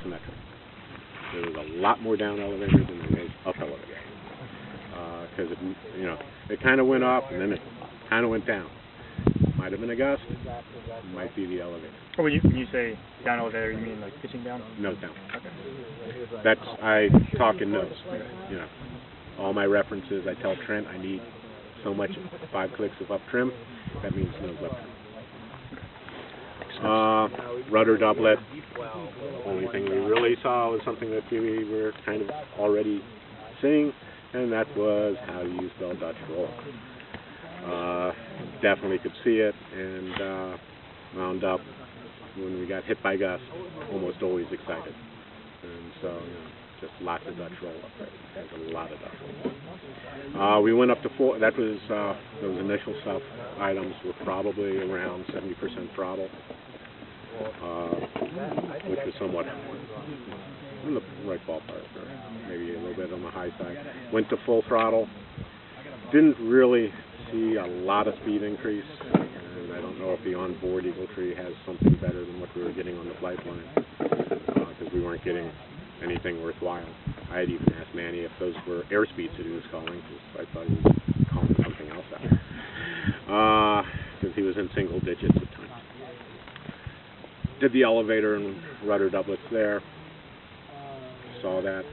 asymmetric. There was a lot more down elevator than there was up elevator. Because it kind of went up and then it kind of went down. Might have been a gust. Might be the elevator. Oh, when you say down elevator, you mean like pitching down? Nose down. Okay. I talk in nose. All my references, I tell Trent I need so much 5 clicks of up trim. That means nose up trim. Rudder doublet. Only thing we really saw was something that we were kind of already seeing, and that was how to use bell Dutch roll. Definitely could see it, and wound up when we got hit by gusts, almost always excited. And so, just lots of Dutch roll up there. There's a lot of Dutch roll. We went up to 4. That was those initial stuff items were probably around 70% throttle, which was somewhat in the right ballpark, or maybe a little bit on the high side. Went to full throttle. Didn't really see a lot of speed increase, and I don't know if the onboard Eagle Tree has something better than what we were getting on the flight line, because we weren't getting anything worthwhile. I had even asked Manny if those were airspeeds that he was calling, because I thought he was calling something else out, because he was in single digits at times. Did the elevator and rudder doublets there. Saw that.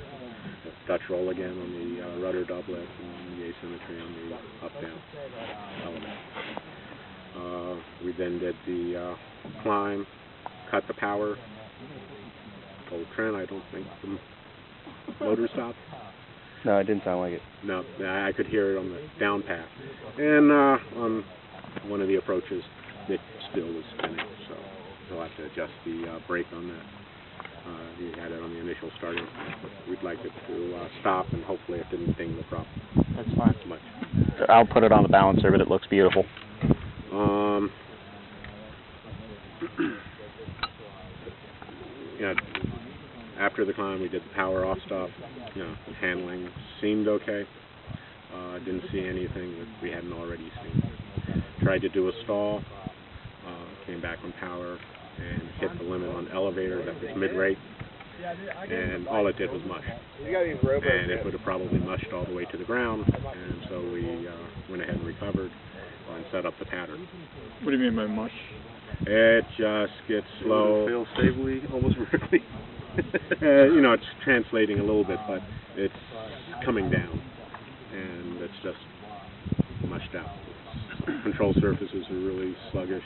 Dutch roll again on the rudder doublet and the asymmetry on the up-down element. We then did the climb, cut the power. Told Trent I don't think the motor stopped. No, it didn't sound like it. No, I could hear it on the down path. And on one of the approaches, it still was spinning, so he'll have to adjust the brake on that. He had it on the initial starting, but we'd like it to stop, and hopefully it didn't ding the prop. That's fine. Much. I'll put it on the balancer, but it looks beautiful. After the climb, we did the power off stuff. Handling seemed okay. Didn't see anything that we hadn't already seen. Tried to do a stall. Came back on power and hit the limit on elevator that was mid-rate, and all it did was mush. And it would have probably mushed all the way to the ground, and so we went ahead and recovered and set up the pattern. What do you mean by mush? It just gets slow. Fail stably, almost vertically. It's translating a little bit, but it's coming down, and it's just mushed out. Control surfaces are really sluggish.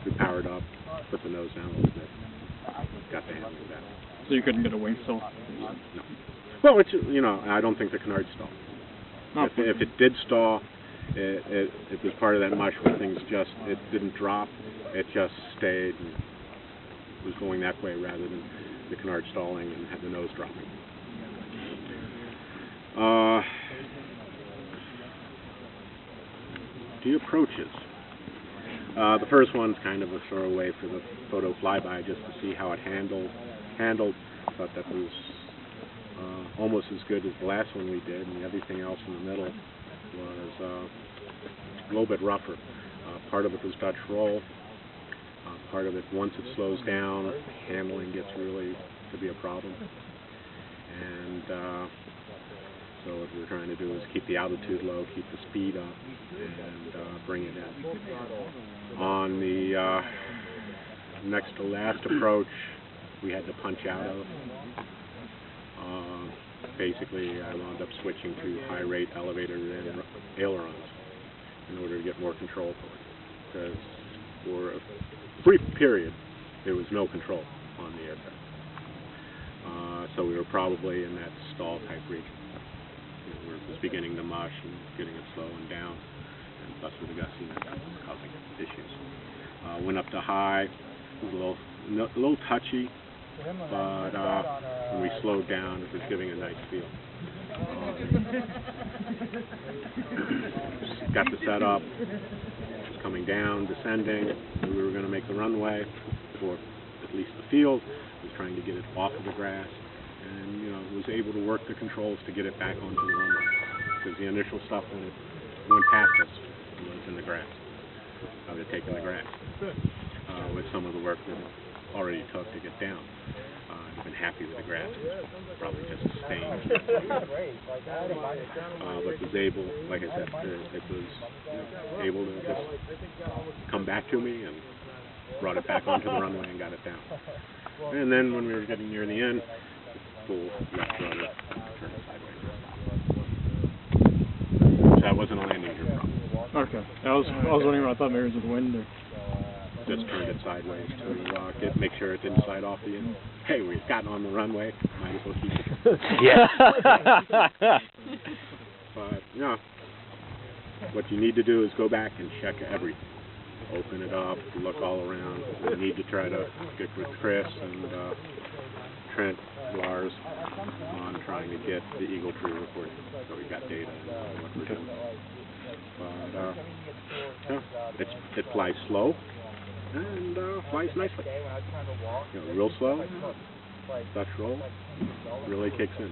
We powered up, put the nose down a little bit, got the handling down. So you couldn't get a wing stall? No. Well, I don't think the canard stalled. If it did stall, it was part of that mush where things it didn't drop, it just stayed and was going that way rather than the canard stalling and had the nose dropping. The approaches. The first one's kind of a throwaway for the photo flyby, just to see how it handled. Thought that was almost as good as the last one we did, and everything else in the middle was a little bit rougher. Part of it was Dutch roll. Part of it, once it slows down, handling gets really to be a problem. And so what we're trying to do is keep the altitude low, keep the speed up, and bring it in. On the next to last approach, we had to punch out of. Basically, I wound up switching to high rate elevator and ailerons in order to get more control for it. Because for a brief period, there was no control on the aircraft. So we were probably in that stall type region, where it was beginning to mush and getting it slowing down, and thus with the gustiness causing issues. Went up to high. It was a little touchy, but when we slowed down, it was giving a nice feel. Got the setup. It was coming down, descending. We were going to make the runway, or at least the field. Was trying to get it off of the grass, and was able to work the controls to get it back onto the runway. Because the initial stuff when it went past us was in the grass. I would have taken the grass with some of the work that it already took to get down. I've been happy with the grass. It's probably just a stain. But was able, like I said, it was able to just come back to me and brought it back onto the runway and got it down. And then when we were getting near the end, full left rudder, turned it sideways and stopped. So that wasn't a landing gear problem. Okay. I was wondering. I thought maybe it was with wind or. Just turned it sideways to make sure it didn't slide off the end. Hey, we've gotten on the runway, might as well keep it. Yeah. But, yeah, what you need to do is go back and check everything. Open it up, look all around. We need to try to get with Chris and Trent, Lars, on trying to get the Eagle Tree report so we've got data on what we're doing. But, yeah, it flies slow. And flies nicely. Real slow, Dutch roll, really kicks in.